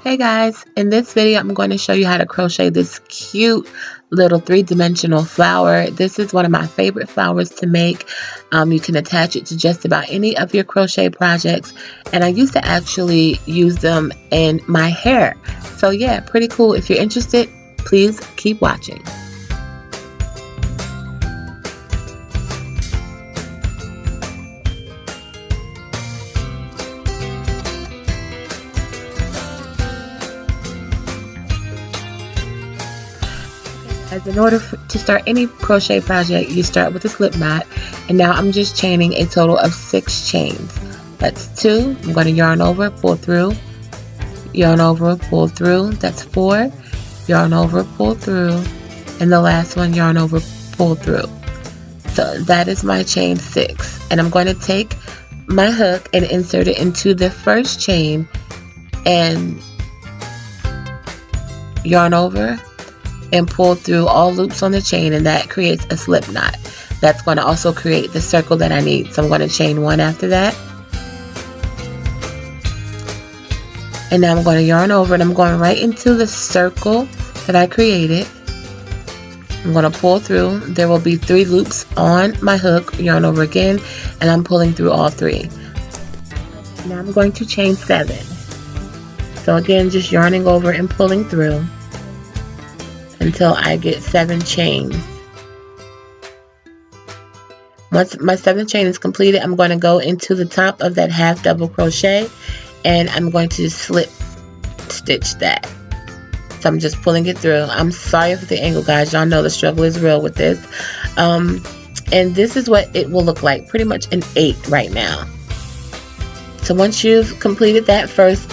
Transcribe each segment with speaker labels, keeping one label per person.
Speaker 1: Hey guys, in this video I'm going to show you how to crochet this cute little three-dimensional flower. This is one of my favorite flowers to make. You can attach it to just about any of your crochet projects, and I used to actually use them in my hair. So yeah, pretty cool. If you're interested, please keep watching. As in order to start any crochet project, you start with a slip knot, and now I'm just chaining a total of 6 chains. That's 2. I'm going to yarn over, pull through, yarn over, pull through. That's 4. Yarn over, pull through, and the last one, yarn over, pull through. So that is my chain 6, and I'm going to take my hook and insert it into the first chain and yarn over and pull through all loops on the chain, and that creates a slip knot. That's going to also create the circle that I need. So I'm going to chain 1 after that, and now I'm going to yarn over, and I'm going right into the circle that I created. I'm going to pull through. There will be 3 loops on my hook, yarn over again, and I'm pulling through all 3. Now I'm going to chain 7. So again, just yarning over and pulling through until I get 7 chains. Once my 7th chain is completed, I'm going to go into the top of that half double crochet, and I'm going to slip stitch that. So I'm just pulling it through. I'm sorry for the angle, guys. Y'all know the struggle is real with this. And this is what it will look like, pretty much an 8 right now. So once you've completed that first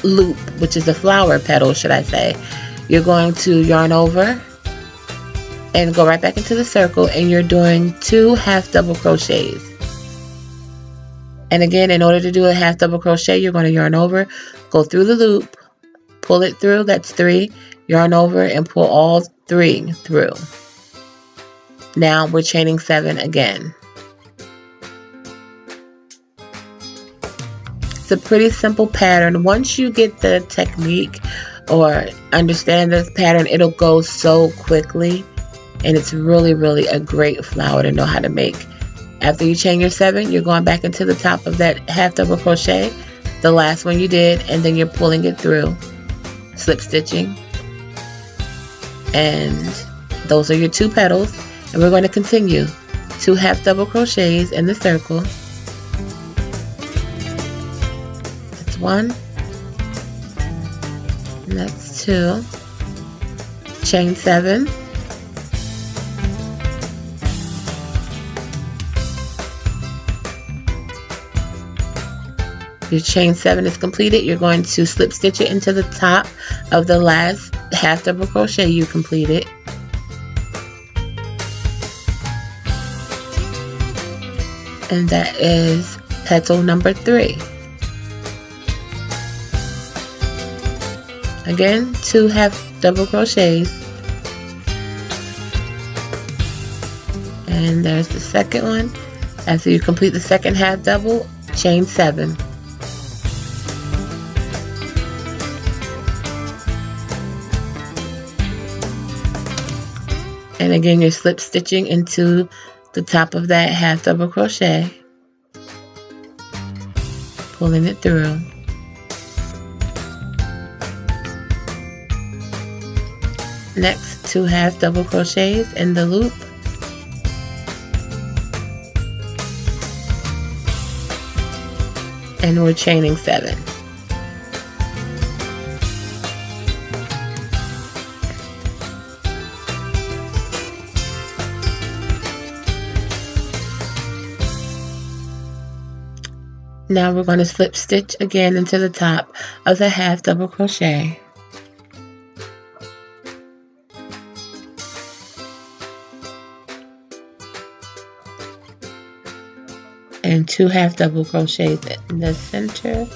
Speaker 1: loop, which is the flower petal, should I say, you're going to yarn over and go right back into the circle, and you're doing 2 half double crochets. And again, in order to do a half double crochet, you're going to yarn over, go through the loop, pull it through, that's 3, yarn over and pull all 3 through. Now we're chaining 7 again. It's a pretty simple pattern. Once you get the technique or understand this pattern, it'll go so quickly, and it's really a great flower to know how to make. After you chain your 7, you're going back into the top of that half double crochet, the last one you did, and then you're pulling it through, slip stitching, and those are your 2 petals. And we're going to continue 2 half double crochets in the circle. That's 1. And that's 2. Chain 7. Your chain 7 is completed. You're going to slip stitch it into the top of the last half double crochet you completed. And that is petal number 3. Again, 2 half double crochets, and there's the second one. After you complete the second half double, chain 7. And again, you're slip stitching into the top of that half double crochet, pulling it through. Next, 2 half double crochets in the loop, and we're chaining 7. Now we're going to slip stitch again into the top of the half double crochet. And 2 half double crochets in the center.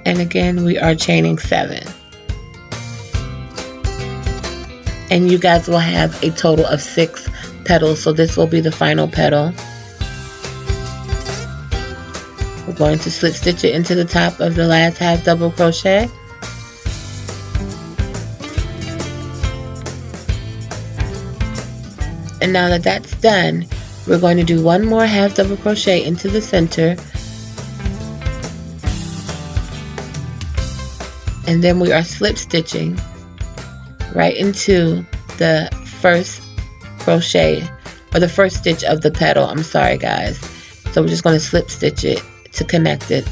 Speaker 1: And again, we are chaining 7. And you guys will have a total of 6 petals, so this will be the final petal. We're going to slip stitch it into the top of the last half double crochet. And now that that's done, we're going to do one more half double crochet into the center, and then we are slip stitching right into the first crochet, or the first stitch of the petal. I'm sorry guys. So we're just going to slip stitch it to connect it.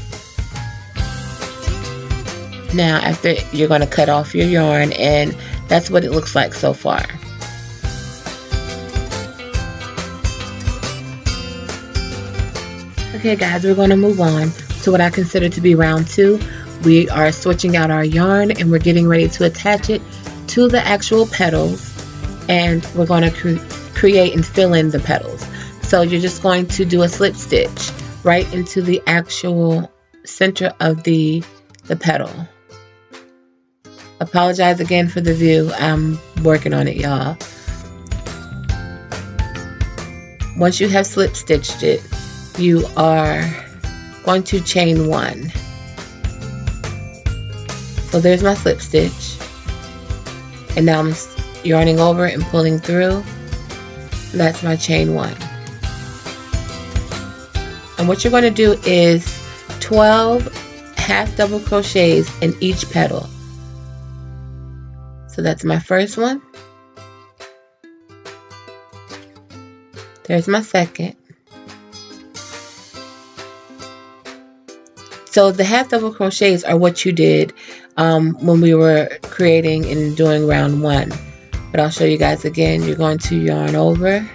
Speaker 1: Now after, you're going to cut off your yarn, and that's what it looks like so far. Okay guys, we're going to move on to what I consider to be round 2. We are switching out our yarn and we're getting ready to attach it to the actual petals, and we're going to create and fill in the petals. So you're just going to do a slip stitch right into the actual center of the petal. Apologize again for the view. I'm working on it, y'all. Once you have slip stitched it, you are going to chain 1. So there's my slip stitch, and now I'm yarning over and pulling through. That's my chain 1. And what you're going to do is 12 half double crochets in each petal. So that's my first one. There's my second. So the half double crochets are what you did when we were creating and doing round 1. But I'll show you guys again. You're going to yarn over.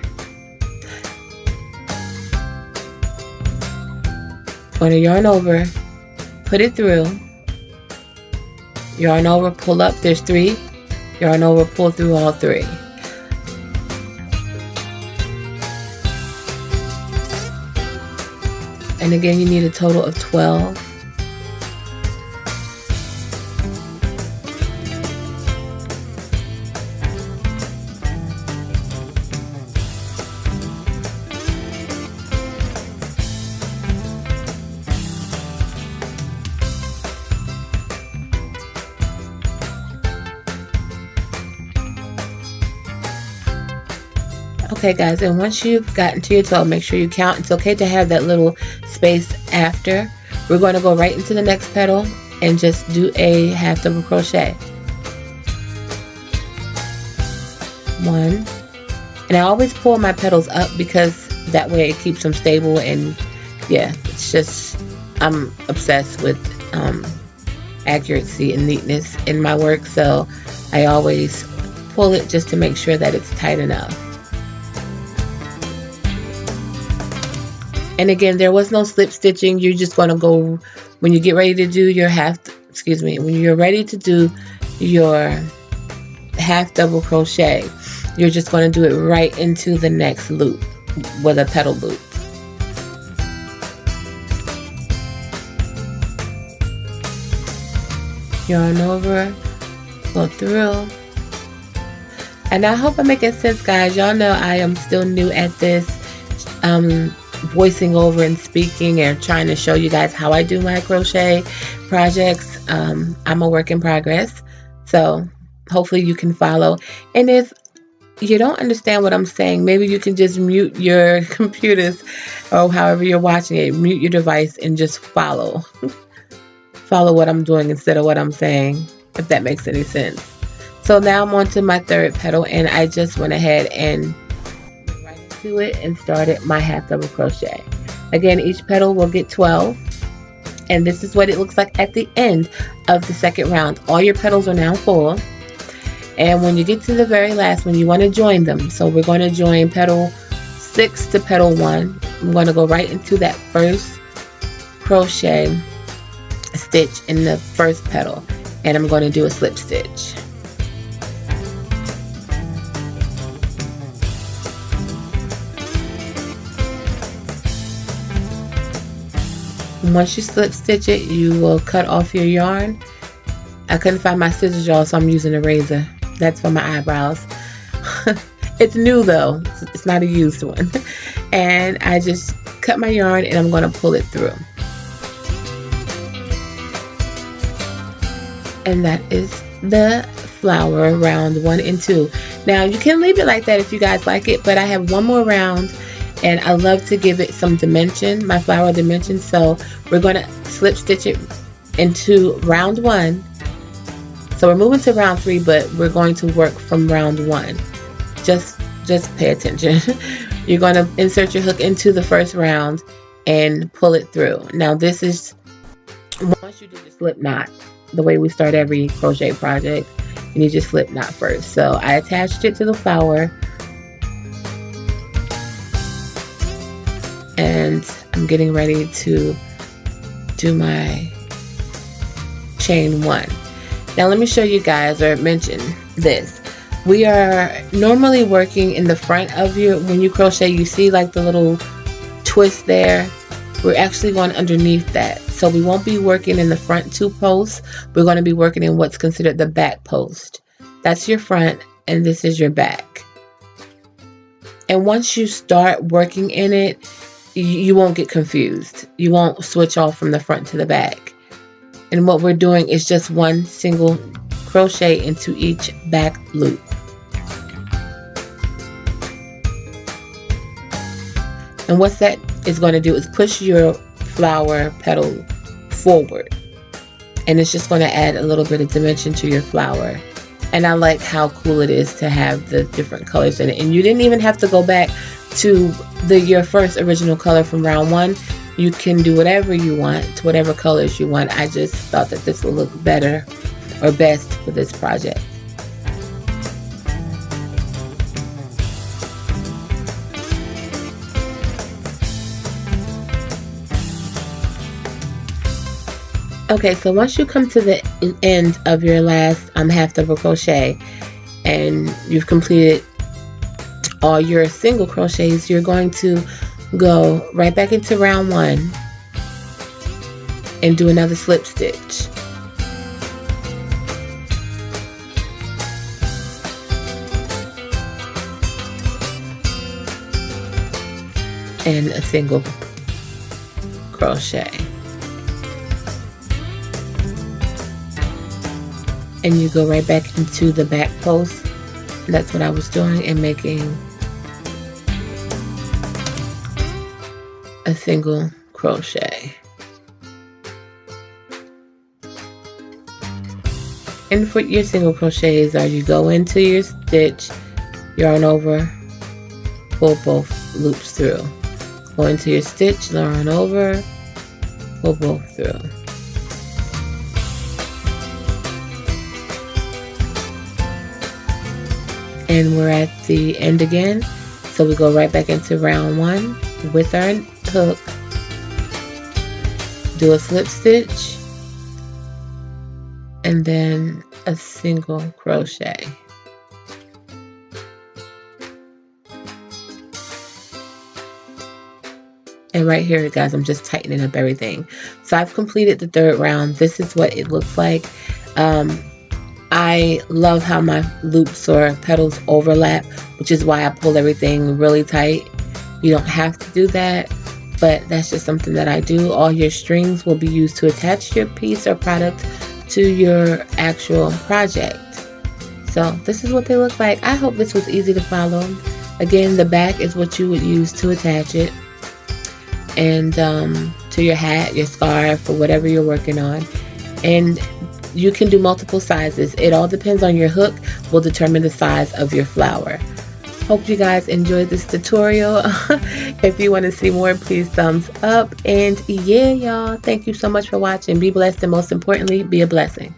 Speaker 1: Going to yarn over, put it through, yarn over, pull up. There's 3. Yarn over, pull through all 3. And again, you need a total of 12. Okay guys, and once you've gotten to your 12, make sure you count. It's okay to have that little space after. We're going to go right into the next petal and just do a half double crochet. 1. And I always pull my petals up because that way it keeps them stable, and yeah, it's just, I'm obsessed with accuracy and neatness in my work, so I always pull it just to make sure that it's tight enough. And again, there was no slip stitching. You're just going to go, when you get ready to do your when you're ready to do your half double crochet, you're just going to do it right into the next loop with a petal loop. Yarn over, go through. And I hope I'm making sense, guys. Y'all know I am still new at this. Voicing over and speaking and trying to show you guys how I do my crochet projects. I'm a work in progress, so hopefully you can follow. And if you don't understand what I'm saying, maybe you can just mute your computers or however you're watching it, mute your device and just follow what I'm doing instead of what I'm saying, if that makes any sense. So now I'm on to my 3rd petal, and I just went ahead and to it and started my half double crochet. Again, each petal will get 12, and this is what it looks like at the end of the 2nd round. All your petals are now full, and when you get to the very last one, you want to join them. So we're going to join petal 6 to petal 1. I'm going to go right into that first crochet stitch in the first petal, and I'm going to do a slip stitch. Once you slip stitch it, you will cut off your yarn. I couldn't find my scissors, y'all, so I'm using a razor. That's for my eyebrows. It's new though, it's not a used one. And I just cut my yarn and I'm going to pull it through. And that is the flower round 1 and 2. Now you can leave it like that if you guys like it, but I have one more round and I love to give it some dimension, my flower dimension. So we're going to slip stitch it into round 1. So we're moving to round 3, but we're going to work from round 1. Just pay attention. You're going to insert your hook into the first round and pull it through. Now this is once you do the slip knot, the way we start every crochet project, you need your slip knot first. So I attached it to the flower and I'm getting ready to do my chain 1. Now let me show you guys, or mention this. We are normally working in the front of your, when you crochet, you see like the little twist there. We're actually going underneath that. So we won't be working in the front 2 posts. We're going to be working in what's considered the back post. That's your front and this is your back. And once you start working in it, you won't get confused. You won't switch off from the front to the back. And what we're doing is just one single crochet into each back loop. And what that is going to do is push your flower petal forward. And it's just going to add a little bit of dimension to your flower. And I like how cool it is to have the different colors in it. And you didn't even have to go back to your first original color from round 1. You can do whatever you want, to whatever colors you want. I just thought that this would look better or best for this project. Okay, so once you come to the end of your last half double crochet and you've completed all your single crochets, you're going to go right back into round 1 and do another slip stitch. And a single crochet. And you go right back into the back post. That's what I was doing, and making a single crochet. And for your single crochets, you go into your stitch, yarn over, pull both loops through. Go into your stitch, yarn over, pull both through. And we're at the end again, so we go right back into round 1 with our hook, do a slip stitch, and then a single crochet. And right here, guys, I'm just tightening up everything. So I've completed the 3rd round. This is what it looks like. I love how my loops or petals overlap, which is why I pull everything really tight. You don't have to do that, but that's just something that I do. All your strings will be used to attach your piece or product to your actual project. So this is what they look like. I hope this was easy to follow. Again, the back is what you would use to attach it, and to your hat, your scarf, or whatever you're working on. And you can do multiple sizes. It all depends on your hook, will determine the size of your flower. Hope you guys enjoyed this tutorial. If you want to see more, please thumbs up. And yeah, y'all, thank you so much for watching. Be blessed, and most importantly, be a blessing.